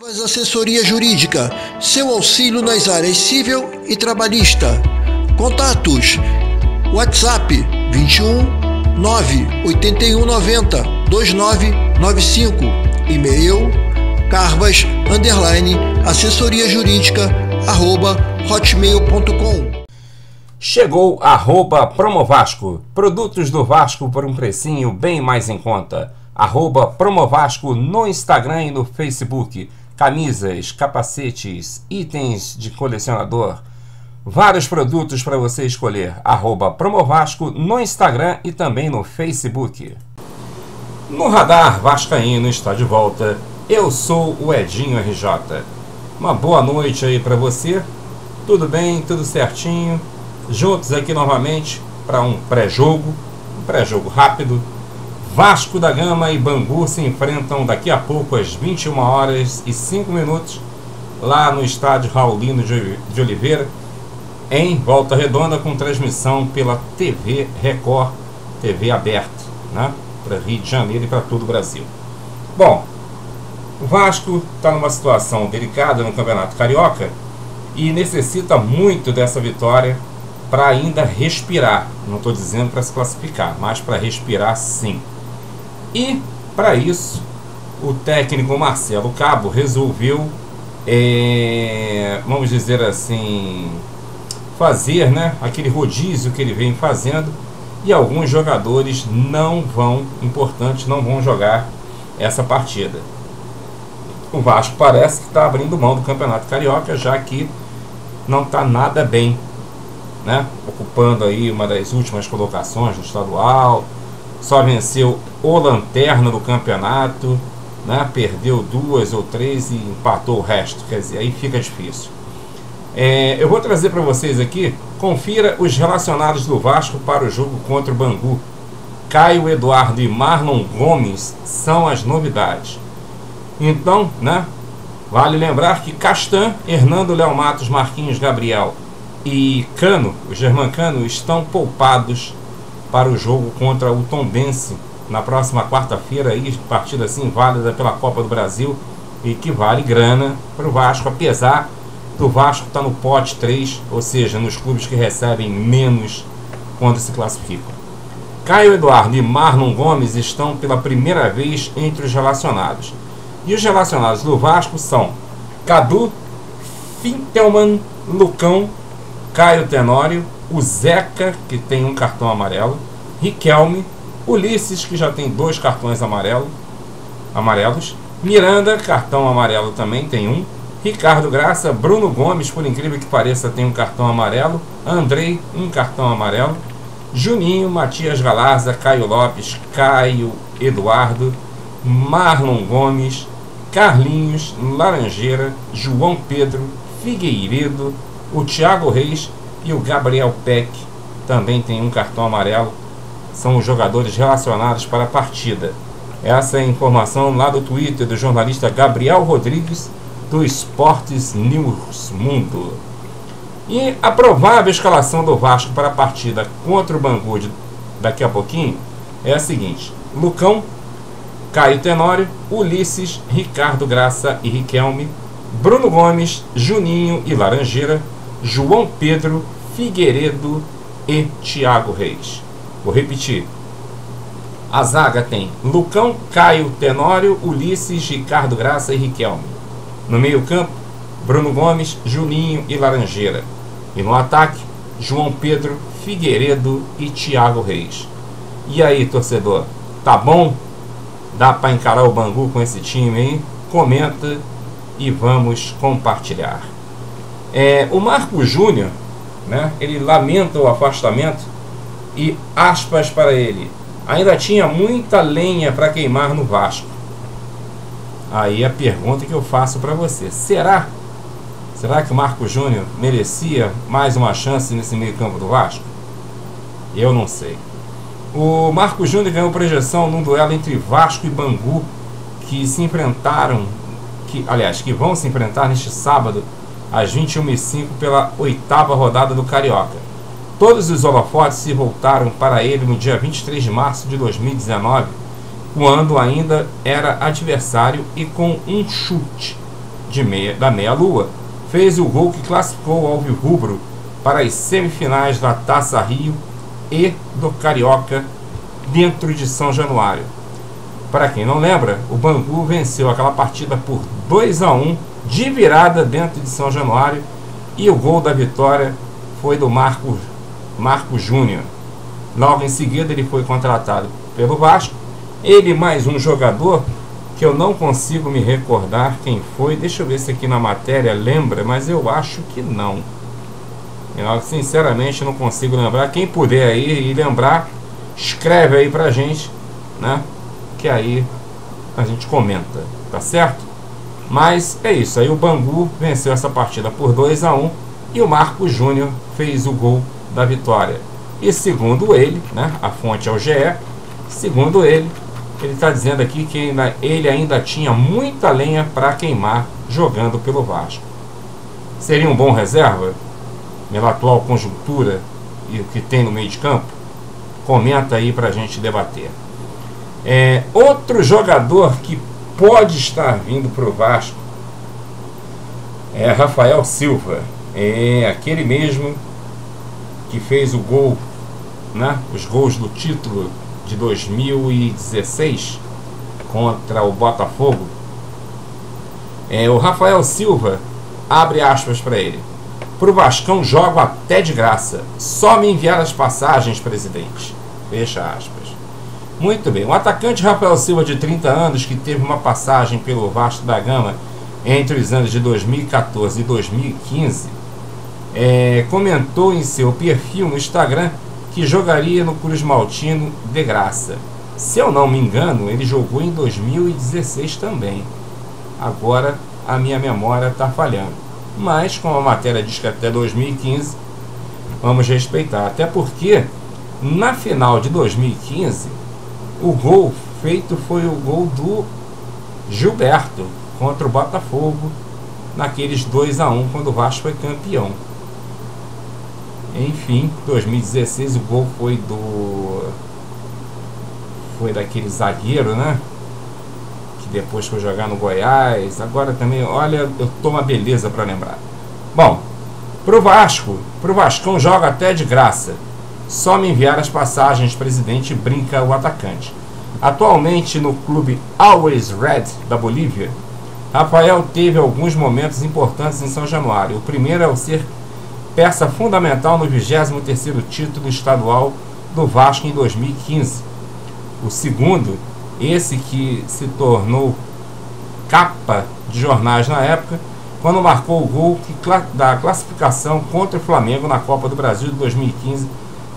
Assessoria Jurídica, seu auxílio nas áreas civil e trabalhista. Contatos: WhatsApp 21 981 90 2995, e-mail carvas_assessoriajurídica@hotmail.com. Chegou @Promovasco, produtos do Vasco por um precinho bem mais em conta. @Promovasco no Instagram e no Facebook. Camisas, capacetes, itens de colecionador, vários produtos para você escolher. @Promovasco no Instagram e também no Facebook. No Radar Vascaíno está de volta. Eu sou o Edinho RJ. Uma boa noite aí para você. Tudo bem, tudo certinho. Juntos aqui novamente para um pré-jogo rápido. Vasco da Gama e Bangu se enfrentam daqui a pouco às 21h05 lá no estádio Raulino de Oliveira, em Volta Redonda, com transmissão pela TV Record, TV aberta, né, para Rio de Janeiro e para todo o Brasil. Bom, o Vasco está numa situação delicada no Campeonato Carioca e necessita muito dessa vitória para ainda respirar. Não estou dizendo para se classificar, mas para respirar sim. E para isso o técnico Marcelo Cabo resolveu, vamos dizer assim, fazer, né, aquele rodízio que ele vem fazendo, e alguns jogadores importantes não vão jogar essa partida. O Vasco parece que está abrindo mão do Campeonato Carioca, já que não está nada bem, né, ocupando aí uma das últimas colocações no estadual. Só venceu o lanterna do campeonato, né? Perdeu 2 ou 3 e empatou o resto. Quer dizer, aí fica difícil. Eu vou trazer para vocês aqui, confira os relacionados do Vasco para o jogo contra o Bangu. Caio Eduardo e Marlon Gomes são as novidades. Então, né, vale lembrar que Castan, Hernando, Léo Matos, Marquinhos, Gabriel e Cano, o Germancano, estão poupados para o jogo contra o Tombense na próxima quarta-feira, aí, partida assim válida pela Copa do Brasil e que vale grana para o Vasco, apesar do Vasco estar no pote 3, ou seja, nos clubes que recebem menos quando se classificam. Caio Eduardo e Marlon Gomes estão pela primeira vez entre os relacionados. E os relacionados do Vasco são Cadu, Fintelman, Lucão, Caio Tenório, o Zeca, que tem um cartão amarelo, Riquelme, Ulisses, que já tem 2 cartões amarelos, Miranda, cartão amarelo também, tem um, Ricardo Graça, Bruno Gomes, por incrível que pareça, tem um cartão amarelo, Andrei, um cartão amarelo, Juninho, Matias Galarza, Caio Lopes, Caio Eduardo, Marlon Gomes, Carlinhos, Laranjeira, João Pedro, Figueiredo, o Thiago Reis e o Gabriel Peck também tem um cartão amarelo. São os jogadores relacionados para a partida. Essa é a informação lá do Twitter do jornalista Gabriel Rodrigues, do Esportes News Mundo. E a provável escalação do Vasco para a partida contra o Bangu daqui a pouquinho é a seguinte: Lucão, Caio Tenório, Ulisses, Ricardo Graça e Riquelme, Bruno Gomes, Juninho e Laranjeira, João Pedro, Figueiredo e Thiago Reis. Vou repetir. A zaga tem Lucão, Caio Tenório, Ulisses, Ricardo Graça e Riquelme. No meio-campo, Bruno Gomes, Juninho e Laranjeira. E no ataque, João Pedro, Figueiredo e Thiago Reis. E aí, torcedor? Tá bom? Dá para encarar o Bangu com esse time aí? Comenta e vamos compartilhar. O Marco Júnior, né, ele lamenta o afastamento e, aspas para ele, ainda tinha muita lenha para queimar no Vasco. Aí a pergunta que eu faço para você: será que o Marco Júnior merecia mais uma chance nesse meio campo do Vasco? Eu não sei. O Marco Júnior ganhou projeção num duelo entre Vasco e Bangu, que vão se enfrentar neste sábado às 21h05 pela 8ª rodada do Carioca. Todos os holofotes se voltaram para ele no dia 23 de março de 2019, quando ainda era adversário e com um chute. da meia-lua, fez o gol que classificou o Alvirrubro para as semifinais da Taça Rio e do Carioca dentro de São Januário. Para quem não lembra, o Bangu venceu aquela partida por 2-1 de virada dentro de São Januário, e o gol da vitória foi do Marco Júnior. Logo em seguida ele foi contratado pelo Vasco. Ele mais um jogador que eu não consigo me recordar quem foi. Deixa eu ver se aqui na matéria lembra, mas eu acho que não. Eu sinceramente não consigo lembrar. Quem puder aí e lembrar, escreve aí pra gente, né? Que aí a gente comenta, tá certo? Mas é isso, aí o Bangu venceu essa partida por 2-1 e o Marco Júnior fez o gol da vitória. E segundo ele, né, a fonte é o GE, segundo ele está dizendo aqui que ele ainda tinha muita lenha para queimar jogando pelo Vasco. Seria um bom reserva, pela atual conjuntura e o que tem no meio de campo? Comenta aí para a gente debater. Outro jogador que pode estar vindo para o Vasco é Rafael Silva. É aquele mesmo que fez o gol, né, os gols do título de 2016 contra o Botafogo. O Rafael Silva, abre aspas para ele: "Pro Vascão jogo até de graça, só me enviar as passagens, presidente", fecha aspas. Muito bem, o atacante Rafael Silva, de 30 anos, que teve uma passagem pelo Vasco da Gama entre os anos de 2014 e 2015, comentou em seu perfil no Instagram que jogaria no Cruz Maltino de graça. Se eu não me engano, ele jogou em 2016 também. Agora a minha memória está falhando, mas como a matéria diz que até 2015, vamos respeitar. Até porque na final de 2015 o gol feito foi o gol do Gilberto contra o Botafogo, naqueles 2-1 quando o Vasco foi campeão. Enfim, 2016 o gol foi daquele zagueiro, né, que depois foi jogar no Goiás. Agora também, olha, eu tô uma beleza para lembrar. Bom, pro Vascão joga até de graça, só me enviar as passagens, presidente, brinca o atacante. Atualmente no clube Always Red da Bolívia, Rafael teve alguns momentos importantes em São Januário. O primeiro é o ser peça fundamental no 23º título estadual do Vasco em 2015. O segundo, esse que se tornou capa de jornais na época, quando marcou o gol da classificação contra o Flamengo na Copa do Brasil de 2015,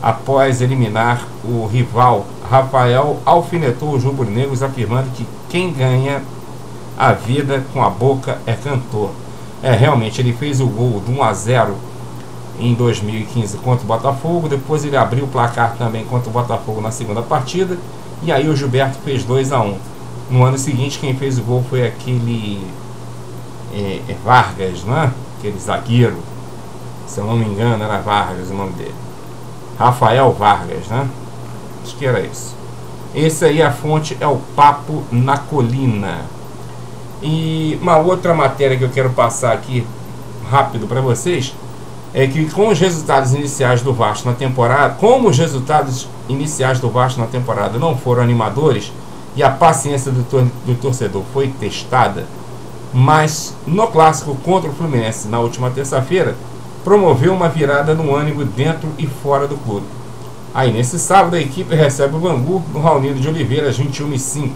após eliminar o rival. Rafael alfinetou os rubro-negros, afirmando que quem ganha a vida com a boca é cantor. Realmente, ele fez o gol do 1-0 em 2015 contra o Botafogo. Depois ele abriu o placar também contra o Botafogo na segunda partida, e aí o Gilberto fez 2-1. No ano seguinte, quem fez o gol foi aquele Vargas, não é? Aquele zagueiro, se eu não me engano era Vargas o nome dele, Rafael Vargas, né? Acho que era isso. Esse aí, a fonte é o Papo na Colina. E uma outra matéria que eu quero passar aqui rápido para vocês é que como os resultados iniciais do Vasco na temporada não foram animadores e a paciência do torcedor foi testada, mas no clássico contra o Fluminense na última terça-feira promoveu uma virada no ânimo dentro e fora do clube. Aí nesse sábado a equipe recebe o Bangu no Raulino de Oliveira às 21h05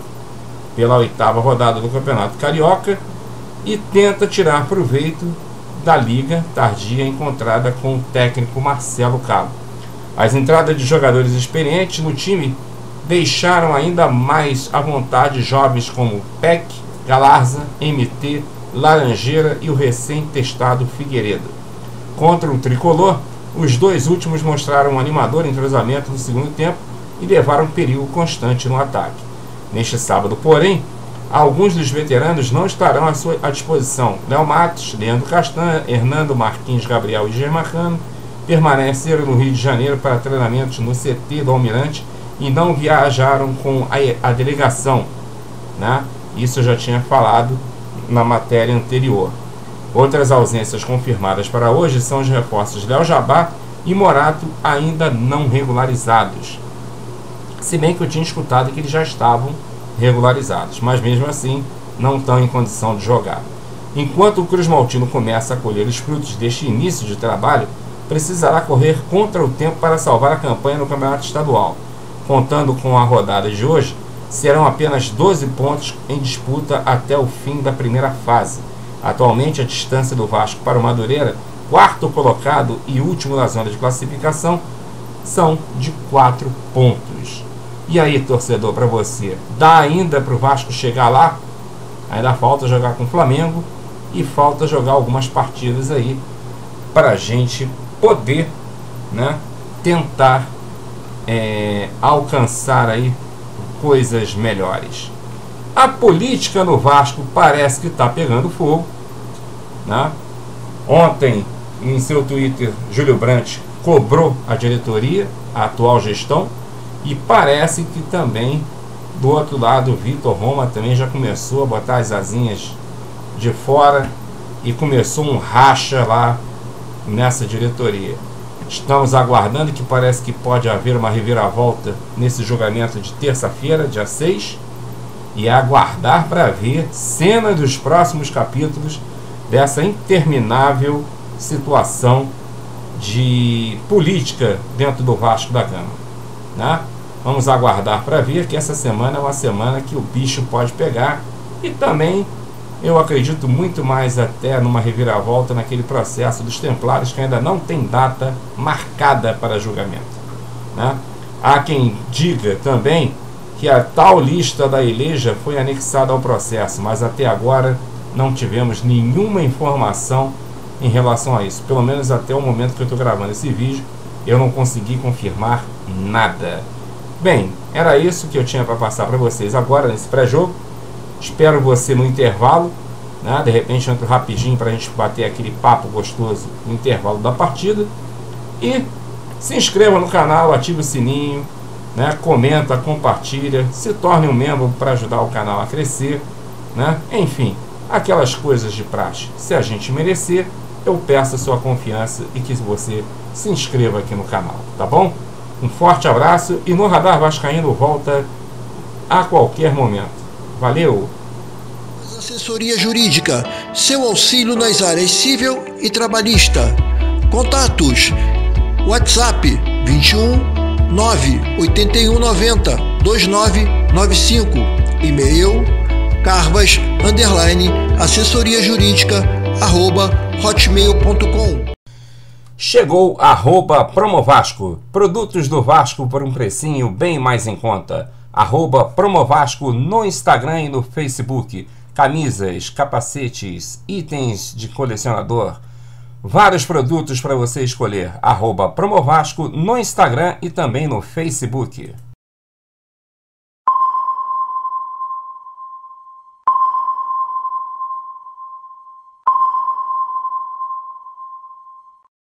pela 8ª rodada do Campeonato Carioca e tenta tirar proveito da liga tardia encontrada com o técnico Marcelo Cabo. As entradas de jogadores experientes no time deixaram ainda mais à vontade jovens como Peck, Galarza, MT, Laranjeira e o recém-testado Figueiredo. Contra o tricolor, os dois últimos mostraram um animador entrosamento no segundo tempo e levaram perigo constante no ataque. Neste sábado, porém, alguns dos veteranos não estarão à disposição. Léo Matos, Leandro Castanha, Hernando, Marquinhos, Gabriel e Germacano permaneceram no Rio de Janeiro para treinamentos no CT do Almirante e não viajaram com a delegação, né? Isso eu já tinha falado na matéria anterior. Outras ausências confirmadas para hoje são os reforços Léo Jabá e Morato, ainda não regularizados. Se bem que eu tinha escutado que eles já estavam regularizados, mas mesmo assim não estão em condição de jogar. Enquanto o Cruz Maltino começa a colher os frutos deste início de trabalho, precisará correr contra o tempo para salvar a campanha no Campeonato Estadual. Contando com a rodada de hoje, serão apenas 12 pontos em disputa até o fim da primeira fase. Atualmente, a distância do Vasco para o Madureira, quarto colocado e último na zona de classificação, são de 4 pontos. E aí, torcedor, para você, dá ainda para o Vasco chegar lá? Ainda falta jogar com o Flamengo e falta jogar algumas partidas aí para a gente poder, né, tentar alcançar aí coisas melhores. A política no Vasco parece que está pegando fogo, né? Ontem, em seu Twitter, Júlio Brandt cobrou a diretoria, a atual gestão, e parece que também do outro lado o Vitor Roma também já começou a botar as asinhas de fora e começou um racha lá nessa diretoria. Estamos aguardando, que parece que pode haver uma reviravolta nesse julgamento de terça-feira, dia 6, e aguardar para ver cena dos próximos capítulos dessa interminável situação de política dentro do Vasco da Gama, né? Vamos aguardar para ver, que essa semana é uma semana que o bicho pode pegar, e também eu acredito muito mais até numa reviravolta naquele processo dos Templários, que ainda não tem data marcada para julgamento, né? Há quem diga também que a tal lista da Eleja foi anexada ao processo, mas até agora não tivemos nenhuma informação em relação a isso. Pelo menos até o momento que eu estou gravando esse vídeo, eu não consegui confirmar nada. Bem, era isso que eu tinha para passar para vocês agora nesse pré-jogo. Espero você no intervalo, né? De repente entro rapidinho para a gente bater aquele papo gostoso no intervalo da partida. E se inscreva no canal, ative o sininho, né? Comenta, compartilha, se torne um membro para ajudar o canal a crescer, né? Enfim, aquelas coisas de praxe. Se a gente merecer, eu peço a sua confiança e que você se inscreva aqui no canal, tá bom? Um forte abraço e no Radar Vascaíno volta a qualquer momento. Valeu! Assessoria Jurídica, seu auxílio nas áreas civil e trabalhista. Contatos: WhatsApp 21 981 90 2995, e-mail carvas_assessoriajurídica@hotmail.com. Chegou @Promovasco, produtos do Vasco por um precinho bem mais em conta. @Promovasco no Instagram e no Facebook. Camisas, capacetes, itens de colecionador, vários produtos para você escolher. @Promovasco no Instagram e também no Facebook.